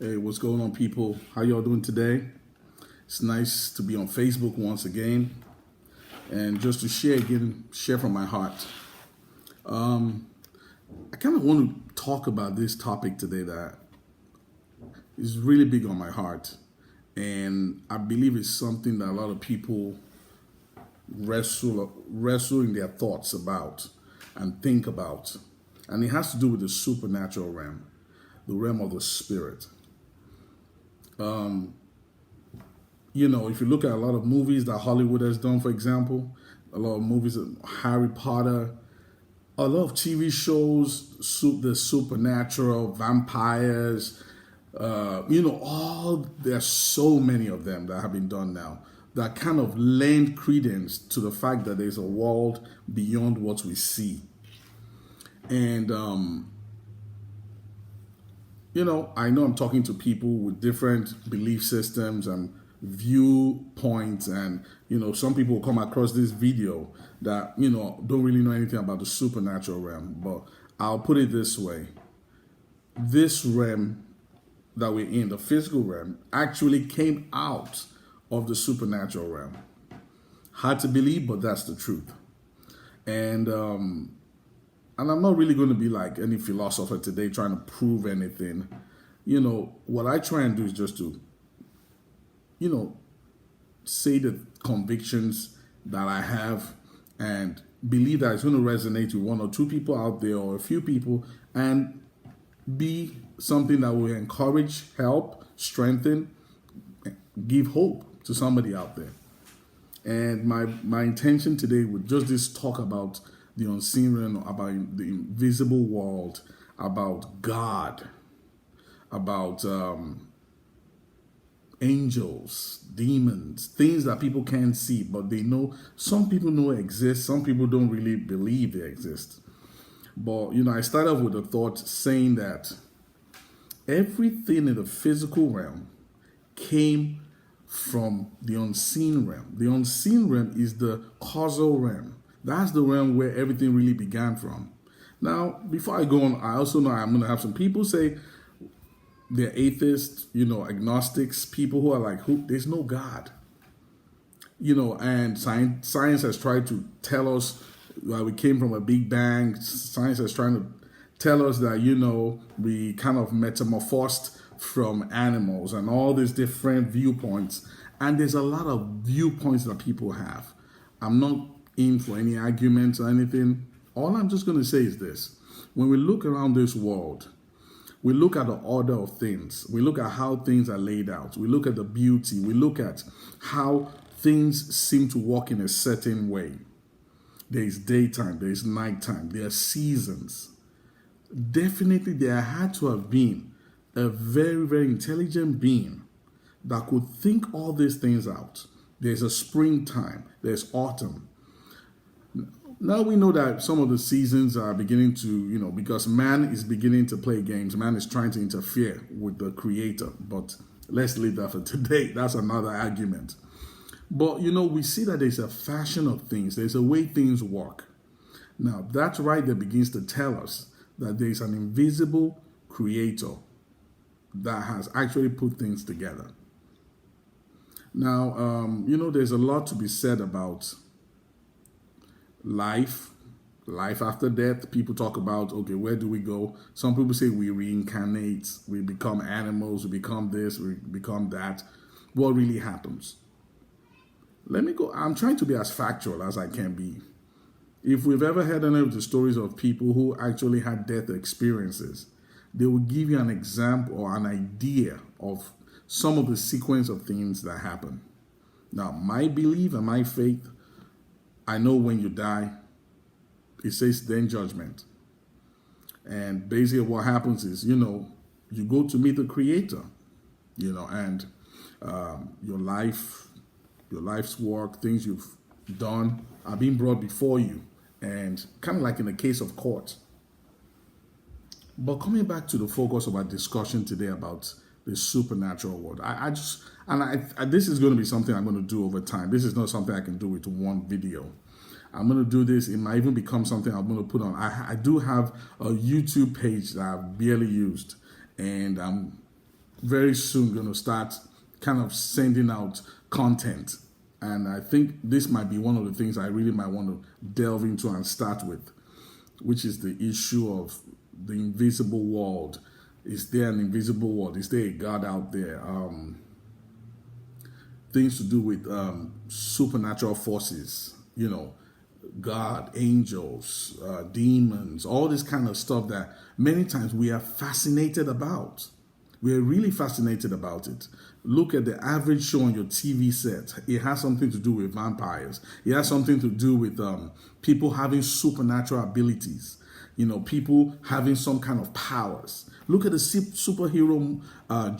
Hey, what's going on, people? How y'all doing today? It's nice to be on Facebook once again, and just to share from my heart. I kind of want to talk about this topic today that is really big on my heart, and I believe it's something that a lot of people wrestle in their thoughts about and think about, and it has to do with the supernatural realm, the realm of the spirit. If you look at a lot of movies that Hollywood has done, for example, a lot of movies, Harry Potter, a lot of TV shows, the supernatural, vampires, there's so many of them that have been done now that kind of lend credence to the fact that there's a world beyond what we see. And I know I'm talking to people with different belief systems and viewpoints, and some people will come across this video that don't really know anything about the supernatural realm. But I'll put it this way: this realm that we're in, the physical realm, actually came out of the supernatural realm. Hard to believe, but that's the truth. And I'm not really going to be like any philosopher today trying to prove anything. What I try and do is just to, say the convictions that I have and believe that it's going to resonate with one or two people out there or a few people, and be something that will encourage, help, strengthen, give hope to somebody out there. And my intention today would just this talk about the unseen realm, about the invisible world, about God, about angels, demons, things that people can't see, but they know. Some people know exist. Some people don't really believe they exist. But I started off with a thought saying that everything in the physical realm came from the unseen realm. The unseen realm is the causal realm. That's the realm where everything really began from. Now, before I go on, I also know I'm going to have some people say they're atheists, agnostics, people who are like, there's no God. And science has tried to tell us that we came from a big bang. Science is trying to tell us that, we kind of metamorphosed from animals and all these different viewpoints. And there's a lot of viewpoints that people have. I'm not in for any arguments or anything. All I'm just going to say is this. When we look around this world, we look at the order of things. We look at how things are laid out. We look at the beauty. We look at how things seem to work in a certain way. There is daytime, there is nighttime, there are seasons. Definitely there had to have been a very, very intelligent being that could think all these things out. There's a springtime, there's autumn. Now we know that some of the seasons are beginning to, because man is beginning to play games. Man is trying to interfere with the creator. But let's leave that for today. That's another argument. But, we see that there's a fashion of things. There's a way things work. Now, that right there begins to tell us that there's an invisible creator that has actually put things together. Now, there's a lot to be said about life after death. People talk about, okay, where do we go? Some people say we reincarnate, we become animals, we become this, we become that. What really happens? Let me go. I'm trying to be as factual as I can be. If we've ever heard any of the stories of people who actually had death experiences, they will give you an example or an idea of some of the sequence of things that happen. Now, my belief and my faith, I know when you die, it says then judgment. And basically what happens is, you go to meet the creator, and your life's work, things you've done are being brought before you. And kind of like in the case of court. But coming back to the focus of our discussion today about the supernatural world, this is going to be something I'm going to do over time. This is not something I can do with one video. I'm going to do this. It might even become something I'm going to put on. I do have a YouTube page that I've barely used, and I'm very soon going to start kind of sending out content. And I think this might be one of the things I really might want to delve into and start with, which is the issue of the invisible world. Is there an invisible world? Is there a God out there? Things to do with supernatural forces, God, angels, demons, all this kind of stuff that many times we are fascinated about. We're really fascinated about it. Look at the average show on your TV set. It has something to do with vampires. It has something to do with people having supernatural abilities. People having some kind of powers. Look at the superhero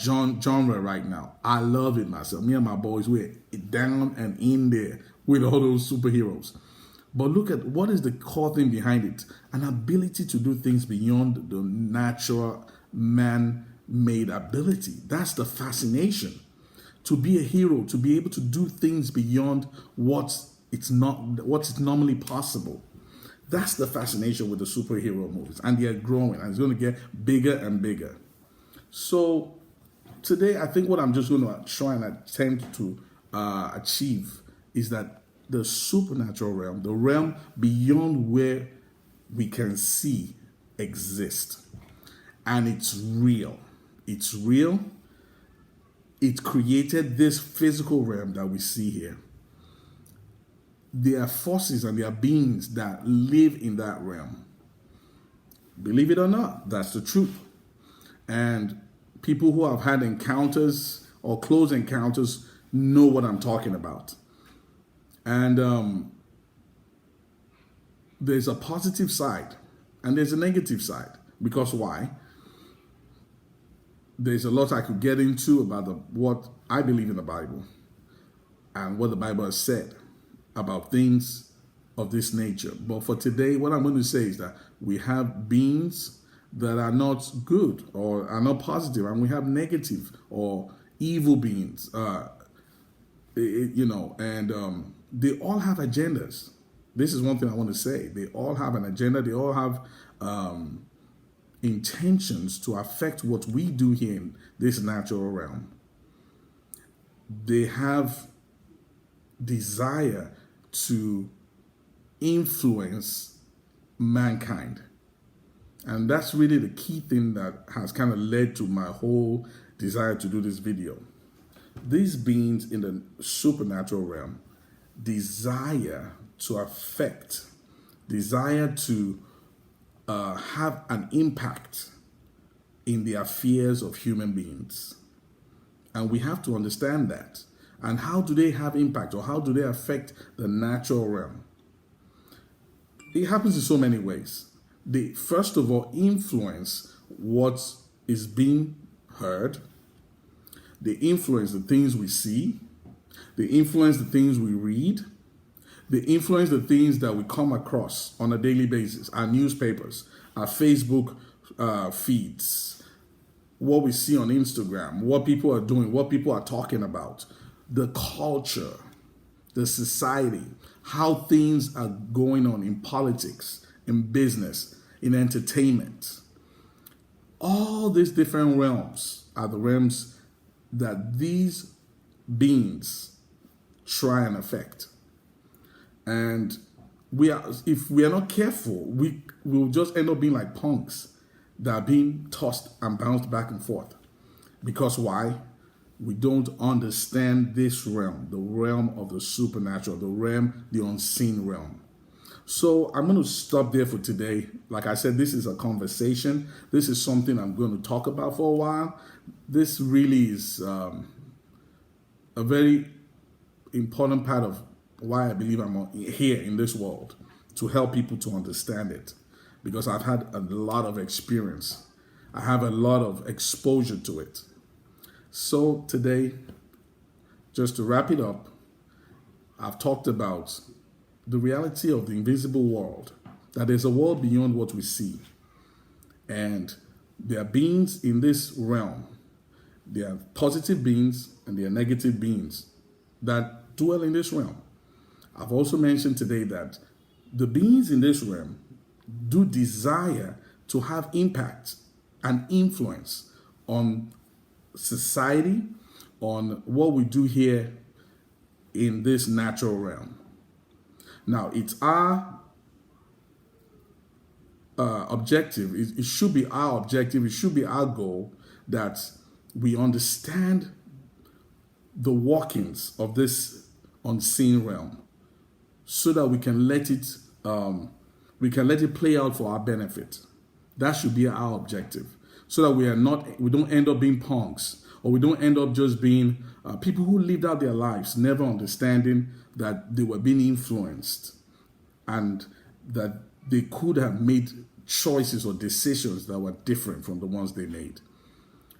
genre right now. I love it myself. Me and my boys, we're down and in there with all those superheroes. But look at what is the core thing behind it. An ability to do things beyond the natural man-made ability. That's the fascination. To be a hero, to be able to do things beyond what's normally possible. That's the fascination with the superhero movies. And they're growing, and it's going to get bigger and bigger. So today, I think what I'm just going to try and attempt to achieve is that the supernatural realm, the realm beyond where we can see, exists. And it's real. It's real. It created this physical realm that we see here. There are forces and there are beings that live in that realm. Believe it or not, that's the truth. And people who have had encounters or close encounters know what I'm talking about. And there's a positive side and there's a negative side. Because why? There's a lot I could get into about what I believe in the Bible and what the Bible has said about things of this nature. But for today, what I'm going to say is that we have beings that are not good or are not positive, and we have negative or evil beings, and they all have agendas. This is one thing I want to say. They all have an agenda. They all have intentions to affect what we do here in this natural realm. They have desire to influence mankind. And that's really the key thing that has kind of led to my whole desire to do this video. These beings in the supernatural realm desire to affect, desire to have an impact in the affairs of human beings. And we have to understand that. And how do they have impact, or how do they affect the natural realm? It happens in so many ways. They, first of all, influence what is being heard. They influence the things we see. They influence the things we read. They influence the things that we come across on a daily basis, our newspapers, our Facebook feeds, what we see on Instagram, what people are doing, what people are talking about, the culture, the society, how things are going on in politics, in business, in entertainment. All these different realms are the realms that these beings try and affect. And if we are not careful, we will just end up being like punks that are being tossed and bounced back and forth. Because why? We don't understand this realm, the realm of the supernatural, the unseen realm. So I'm going to stop there for today. Like I said, this is a conversation. This is something I'm going to talk about for a while. This really is a very important part of why I believe I'm here in this world, to help people to understand it. Because I've had a lot of experience. I have a lot of exposure to it. So today, just to wrap it up, I've talked about the reality of the invisible world, that there's a world beyond what we see. And there are beings in this realm. There are positive beings and there are negative beings that dwell in this realm. I've also mentioned today that the beings in this realm do desire to have impact and influence on society, on what we do here in this natural realm. Now, it's our objective. It should be our objective. It should be our goal that we understand the workings of this unseen realm, so that we can let it play out for our benefit. That should be our objective, so that we don't end up being punks, or we don't end up just being people who lived out their lives never understanding that they were being influenced, and that they could have made choices or decisions that were different from the ones they made.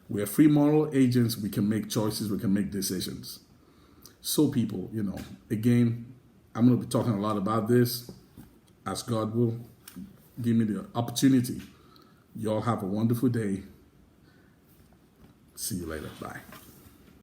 We are free moral agents. We can make choices. We can make decisions. So people, again, I'm going to be talking a lot about this as God will give me the opportunity. Y'all have a wonderful day. See you later. Bye.